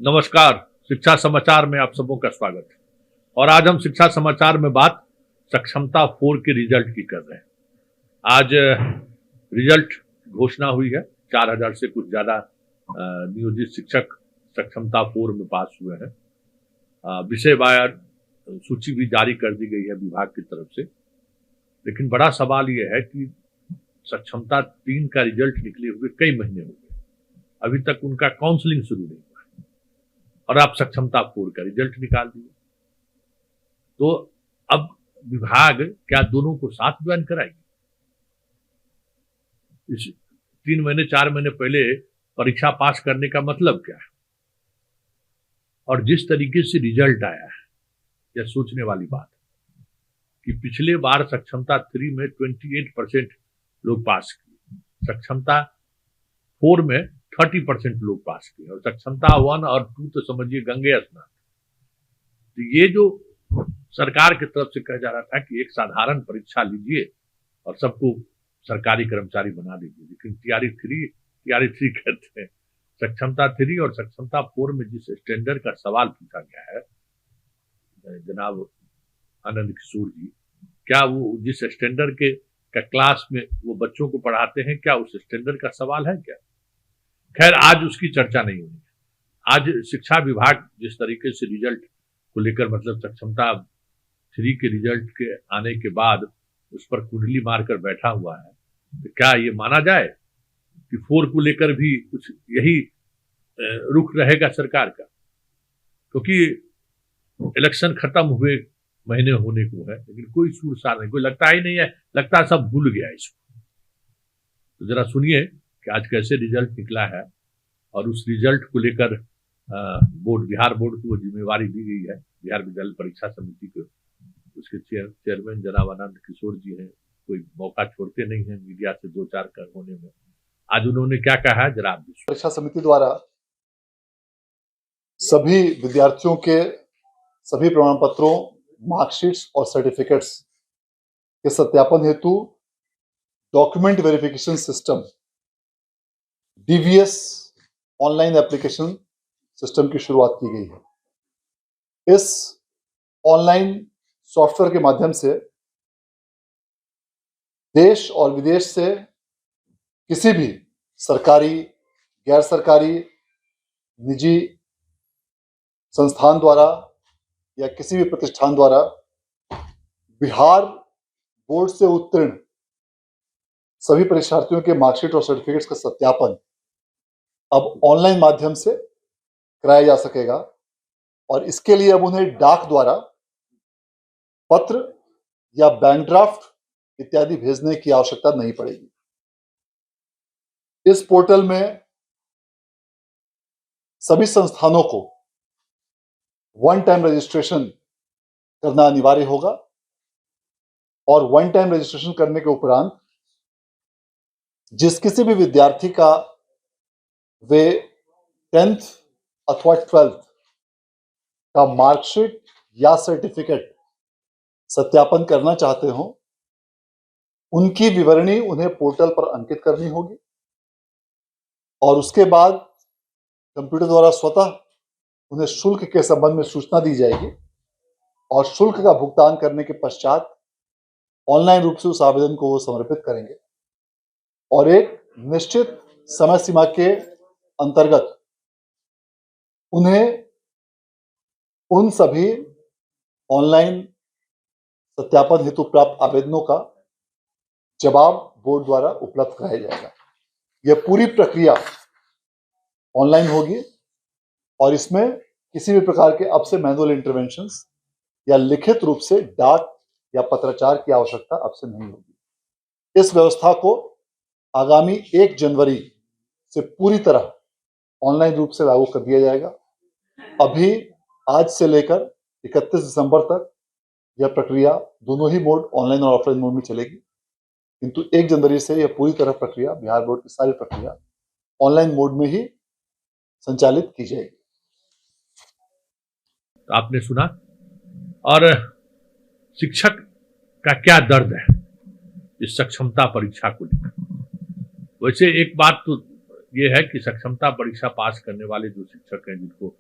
नमस्कार। शिक्षा समाचार में आप सबों का स्वागत है। और आज हम शिक्षा समाचार में बात सक्षमता 4 के रिजल्ट की कर रहे हैं। आज रिजल्ट घोषणा हुई है। 4000 से कुछ ज्यादा नियोजित शिक्षक सक्षमता 4 में पास हुए हैं। विषयवार सूची भी जारी कर दी गई है विभाग की तरफ से। लेकिन बड़ा सवाल यह है कि सक्षमता 3 का रिजल्ट निकले हुए कई महीने हो गए, अभी तक उनका काउंसलिंग शुरू नहीं हुआ और आप सक्षमता 4 का रिजल्ट निकाल दिए। तो अब विभाग क्या दोनों को साथ ज्वाइन कराएगी? इस 3 महीने 4 महीने पहले परीक्षा पास करने का मतलब क्या है? और जिस तरीके से रिजल्ट आया है, यह सोचने वाली बात है कि पिछले बार सक्षमता 3 में 28% लोग पास किए, सक्षमता 4 में 30% लोग पास किए और सक्षमता 1 और 2 तो समझिए गंगे स्नान। तो ये जो सरकार की तरफ से कहा जा रहा था कि एक साधारण परीक्षा लीजिए और सबको सरकारी कर्मचारी बना दीजिए, लेकिन टीआरई 3 कहते हैं सक्षमता 3 और सक्षमता 4 में जिस स्टैंडर्ड का सवाल पूछा गया है, जनाब आनंद किशोर जी, क्या वो जिस स्टैंडर्ड के का क्लास में वो बच्चों को पढ़ाते हैं, क्या उस स्टैंडर्ड का सवाल है क्या? खैर, आज उसकी चर्चा नहीं होनी है। आज शिक्षा विभाग जिस तरीके से रिजल्ट को लेकर, मतलब सक्षमता 3 के रिजल्ट के आने के बाद उस पर कुंडली मारकर बैठा हुआ है, तो क्या ये माना जाए कि 4 को लेकर भी कुछ यही रुख रहेगा सरकार का? क्योंकि इलेक्शन खत्म हुए महीने होने को है, लेकिन कोई सूर सार नहीं, कोई लगता ही नहीं है, लगता है सब भूल गया इसको। तो जरा सुनिए कि आज कैसे रिजल्ट निकला है और उस रिजल्ट को लेकर बिहार बोर्ड को जिम्मेवारी दी गई है। बिहार विद्यालय परीक्षा समिति को उसके चेयरमैन जनाब आनंद किशोर जी हैं, कोई मौका छोड़ते नहीं है मीडिया से दो चार कर होने में। आज उन्होंने क्या कहा है जरा आप। परीक्षा समिति द्वारा सभी विद्यार्थियों के सभी प्रमाण पत्रों, मार्कशीट्स और सर्टिफिकेट्स के सत्यापन हेतु document verification system DVS online application system की शुरुआत की गई है। इस ऑनलाइन सॉफ्टवेयर के माध्यम से देश और विदेश से किसी भी सरकारी, गैर सरकारी, निजी संस्थान द्वारा या किसी भी प्रतिष्ठान द्वारा बिहार बोर्ड से उत्तीर्ण सभी परीक्षार्थियों के मार्कशीट और सर्टिफिकेट्स का सत्यापन अब ऑनलाइन माध्यम से कराया जा सकेगा और इसके लिए अब उन्हें डाक द्वारा पत्र या बैंक ड्राफ्ट इत्यादि भेजने की आवश्यकता नहीं पड़ेगी। इस पोर्टल में सभी संस्थानों को वन टाइम रजिस्ट्रेशन करना अनिवार्य होगा और वन टाइम रजिस्ट्रेशन करने के उपरांत जिस किसी भी विद्यार्थी का वे 10th अथवा 12th का मार्कशीट या सर्टिफिकेट सत्यापन करना चाहते हो, उनकी विवरणी उन्हें पोर्टल पर अंकित करनी होगी और उसके बाद कंप्यूटर द्वारा स्वतः उन्हें शुल्क के संबंध में सूचना दी जाएगी और शुल्क का भुगतान करने के पश्चात ऑनलाइन रूप से उस आवेदन को वो समर्पित करेंगे और एक निश्चित समय सीमा के अंतर्गत उन्हें उन सभी ऑनलाइन सत्यापन हेतु प्राप्त आवेदनों का जवाब बोर्ड द्वारा उपलब्ध कराया जाएगा। यह पूरी प्रक्रिया ऑनलाइन होगी और इसमें किसी भी प्रकार के अब से मैनुअल इंटरवेंशंस या लिखित रूप से डाक या पत्राचार की आवश्यकता अब से नहीं होगी। इस व्यवस्था को आगामी 1 जनवरी से पूरी तरह ऑनलाइन रूप से लागू कर दिया जाएगा। अभी आज से लेकर 31 दिसंबर तक यह प्रक्रिया दोनों ही मोड, ऑनलाइन और ऑफलाइन मोड में चलेगी, किंतु 1 जनवरी से यह पूरी तरह प्रक्रिया, बिहार बोर्ड की सारी प्रक्रिया ऑनलाइन मोड में ही संचालित की जाएगी। आपने सुना। और शिक्षक का क्या दर्द है इस सक्षमता परीक्षा को लेकर। वैसे एक बात तो ये है कि सक्षमता परीक्षा पास करने वाले जो शिक्षक हैं, जिनको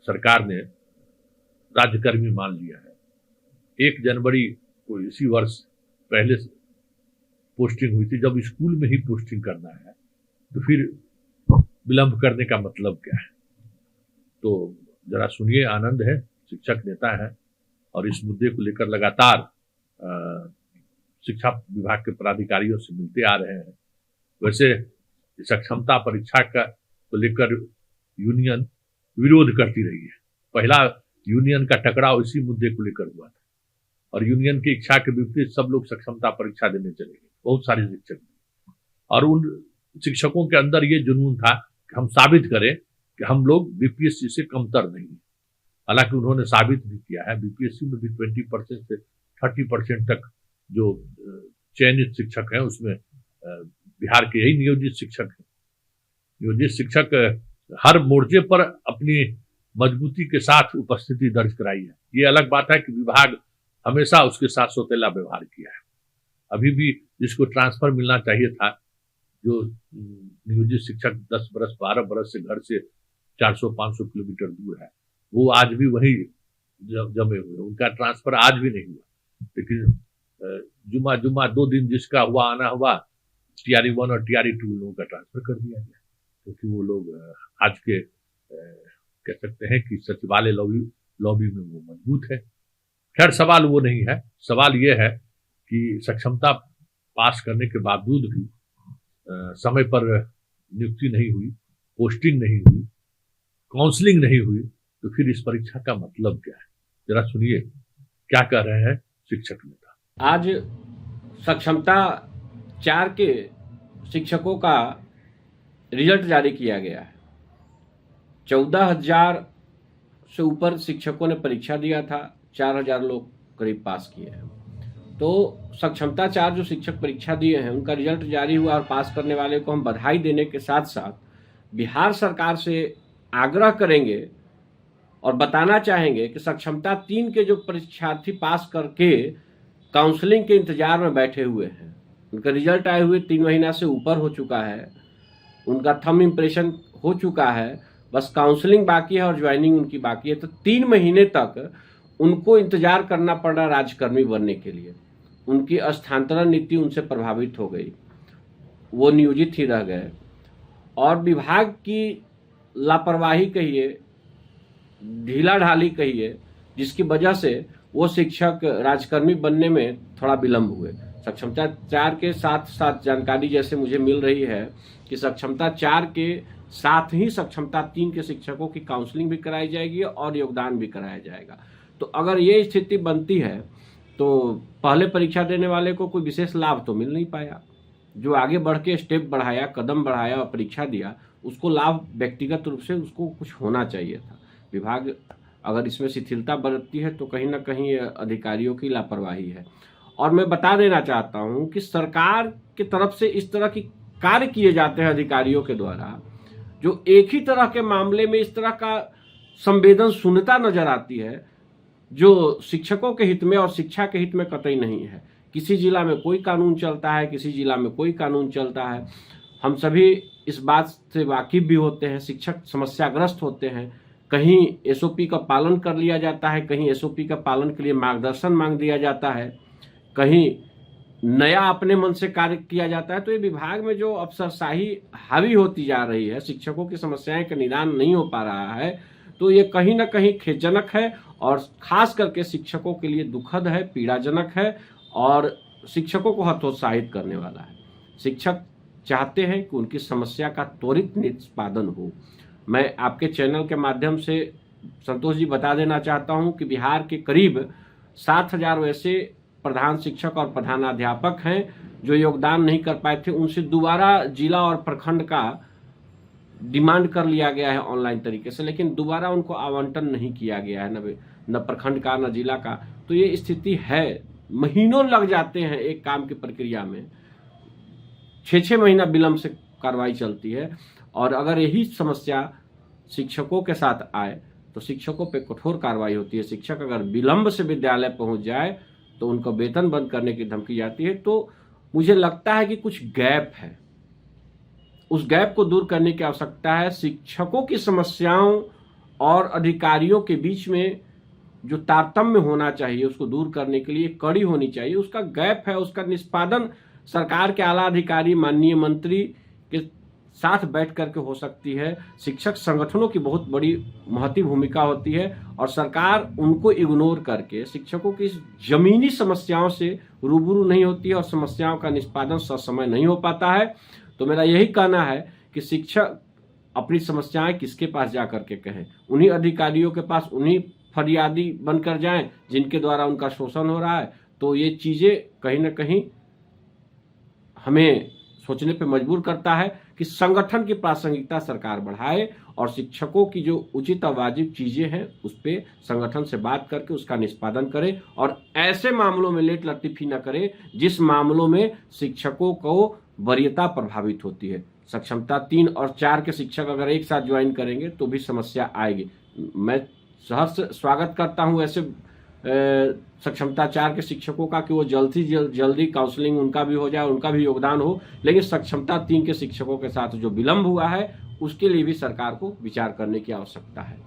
सरकार ने राज्यकर्मी मान लिया है। 1 जनवरी को इसी वर्ष पहले पोस्टिंग हुई थी। जब स्कूल में ही पोस्टिंग करना है तो फिर विलंब करने का मतलब क्या है? तो जरा सुनिए। आनंद है, शिक्षक नेता है और इस मुद्दे को लेकर लगातार शिक्षा विभाग के पदाधिकारियों से मिलते आ रहे हैं। वैसे सक्षमता परीक्षा का को लेकर यूनियन विरोध करती रही है। पहला यूनियन का टकराव इसी मुद्दे को लेकर हुआ था और यूनियन की इच्छा के विपरीत सब लोग सक्षमता परीक्षा देने चले गए, बहुत सारे शिक्षक। और उन शिक्षकों के अंदर ये जुनून था कि हम साबित करें कि हम लोग बीपीएससी से कमतर नहीं। हालांकि उन्होंने साबित भी किया है। बीपीएससी में भी 20% से 30% तक जो चयनित शिक्षक हैं उसमें बिहार के यही नियोजित शिक्षक हैं। नियोजित शिक्षक हर मोर्चे पर अपनी मजबूती के साथ उपस्थिति दर्ज कराई है। ये अलग बात है कि विभाग हमेशा उसके साथ सौतेला व्यवहार किया है। अभी भी जिसको ट्रांसफर मिलना चाहिए था, जो नियोजित शिक्षक 10 बरस 12 बरस से घर से 400-500 किलोमीटर दूर है, वो आज भी वही जमे हुए, उनका ट्रांसफर आज भी नहीं हुआ। लेकिन जुमा 2 दिन जिसका हुआ आना हुआ, TRE 1 और TRE 2 लोगों का ट्रांसफर कर दिया गया, क्योंकि वो लोग आज के कह सकते हैं कि सचिवालय लॉबी में वो मजबूत है। खैर, सवाल वो नहीं है। सवाल ये है कि सक्षमता पास करने के बावजूद भी समय पर नियुक्ति नहीं हुई, पोस्टिंग नहीं हुई, काउंसलिंग नहीं हुई, तो फिर इस परीक्षा का मतलब क्या है? जरा सुनिए क्या कह रहे हैं शिक्षक नेता। आज सक्षमता 4 के शिक्षकों का रिजल्ट जारी किया गया है। 14,000 से ऊपर शिक्षकों ने परीक्षा दिया था, 4,000 लोग करीब पास किए हैं। तो सक्षमता 4 जो शिक्षक परीक्षा दिए हैं उनका रिजल्ट जारी हुआ और पास करने वाले को हम बधाई देने के साथ साथ बिहार सरकार से आग्रह करेंगे और बताना चाहेंगे कि सक्षमता 3 के जो परीक्षार्थी पास करके काउंसलिंग के इंतजार में बैठे हुए हैं, उनका रिजल्ट आए हुए 3 महीना से ऊपर हो चुका है, उनका थंब इम्प्रेशन हो चुका है, बस काउंसलिंग बाकी है और ज्वाइनिंग उनकी बाकी है। तो 3 महीने तक उनको इंतजार करना पड़ रहा राज्यकर्मी बनने के लिए। उनकी स्थानांतरण नीति उनसे प्रभावित हो गई, वो नियोजित ही रह गए और विभाग की लापरवाही कहिए, ढीला ढाली कहिए, जिसकी वजह से वो शिक्षक राजकर्मी बनने में थोड़ा विलंब हुए। सक्षमता 4 के साथ साथ जानकारी जैसे मुझे मिल रही है कि सक्षमता 4 के साथ ही सक्षमता 3 के शिक्षकों की काउंसलिंग भी कराई जाएगी और योगदान भी कराया जाएगा। तो अगर ये स्थिति बनती है तो पहले परीक्षा देने वाले को कोई विशेष लाभ तो मिल नहीं पाया। जो आगे बढ़ के स्टेप बढ़ाया, कदम बढ़ाया और परीक्षा दिया, उसको लाभ व्यक्तिगत रूप से उसको कुछ होना चाहिए था। विभाग अगर इसमें शिथिलता बरतती है तो कहीं ना कहीं अधिकारियों की लापरवाही है। और मैं बता देना चाहता हूं कि सरकार की तरफ से इस तरह की कार्य किए जाते हैं अधिकारियों के द्वारा, जो एक ही तरह के मामले में इस तरह का संवेदन शून्यता नजर आती है, जो शिक्षकों के हित में और शिक्षा के हित में कतई नहीं है। किसी जिला में कोई कानून चलता है, किसी जिला में कोई कानून चलता है। हम सभी इस बात से वाकिफ भी होते हैं, शिक्षक समस्याग्रस्त होते हैं। कहीं एसओपी का पालन कर लिया जाता है, कहीं एसओपी का पालन के लिए मार्गदर्शन मांग दिया जाता है, कहीं नया अपने मन से कार्य किया जाता है। तो ये विभाग में जो अफसरशाही हावी होती जा रही है, शिक्षकों की समस्याएं का निदान नहीं हो पा रहा है, तो ये कहीं ना कहीं खेदजनक है और खास करके शिक्षकों के लिए दुखद है, पीड़ाजनक है और शिक्षकों को हतोत्साहित करने वाला है। शिक्षक चाहते हैं कि उनकी समस्या का त्वरित निष्पादन हो। मैं आपके चैनल के माध्यम से संतोष जी बता देना चाहता हूं कि बिहार के करीब 7,000 वैसे प्रधान शिक्षक और प्रधानाध्यापक हैं जो योगदान नहीं कर पाए थे। उनसे दोबारा जिला और प्रखंड का डिमांड कर लिया गया है ऑनलाइन तरीके से, लेकिन दोबारा उनको आवंटन नहीं किया गया है, न प्रखंड का न जिला का। तो ये स्थिति है, महीनों लग जाते हैं एक काम की प्रक्रिया में, 6-6 महीना विलंब से कार्रवाई चलती है। और अगर यही समस्या शिक्षकों के साथ आए तो शिक्षकों पे कठोर कार्रवाई होती है। शिक्षक अगर विलंब से विद्यालय पहुंच जाए तो उनको वेतन बंद करने की धमकी जाती है। तो मुझे लगता है कि कुछ गैप है। उस गैप को दूर करने की आवश्यकता है। शिक्षकों की समस्याओं और अधिकारियों के बीच में जो तारतम्य होना चाहिए उसको दूर करने के लिए कड़ी होनी चाहिए। उसका गैप है, उसका निष्पादन सरकार के आला अधिकारी माननीय मंत्री के साथ बैठ करके हो सकती है। शिक्षक संगठनों की बहुत बड़ी महती भूमिका होती है और सरकार उनको इग्नोर करके शिक्षकों की जमीनी समस्याओं से रूबरू नहीं होती है और समस्याओं का निष्पादन ससमय नहीं हो पाता है। तो मेरा यही कहना है कि शिक्षक अपनी समस्याएं किसके पास जा करके कहें, उन्हीं अधिकारियों के पास, उन्हीं फरियादी बनकर जाएं जिनके द्वारा उनका शोषण हो रहा है। तो ये चीजें कहीं ना कहीं हमें सोचने पे मजबूर करता है कि संगठन की प्रासंगिकता सरकार बढ़ाए और शिक्षकों की जो उचित और वाजिब चीजें हैं उस पर संगठन से बात करके उसका निष्पादन करे और ऐसे मामलों में लेट लतीफी न करे जिस मामलों में शिक्षकों को वरीयता प्रभावित होती है। सक्षमता 3 और 4 के शिक्षक अगर एक साथ ज्वाइन करेंगे तो भी समस्या आएगी। मैं सहर्ष स्वागत करता हूं ऐसे सक्षमता 4 के शिक्षकों का कि वो जल्दी काउंसलिंग उनका भी हो जाए, उनका भी योगदान हो। लेकिन सक्षमता 3 के शिक्षकों के साथ जो विलंब हुआ है उसके लिए भी सरकार को विचार करने की आवश्यकता है।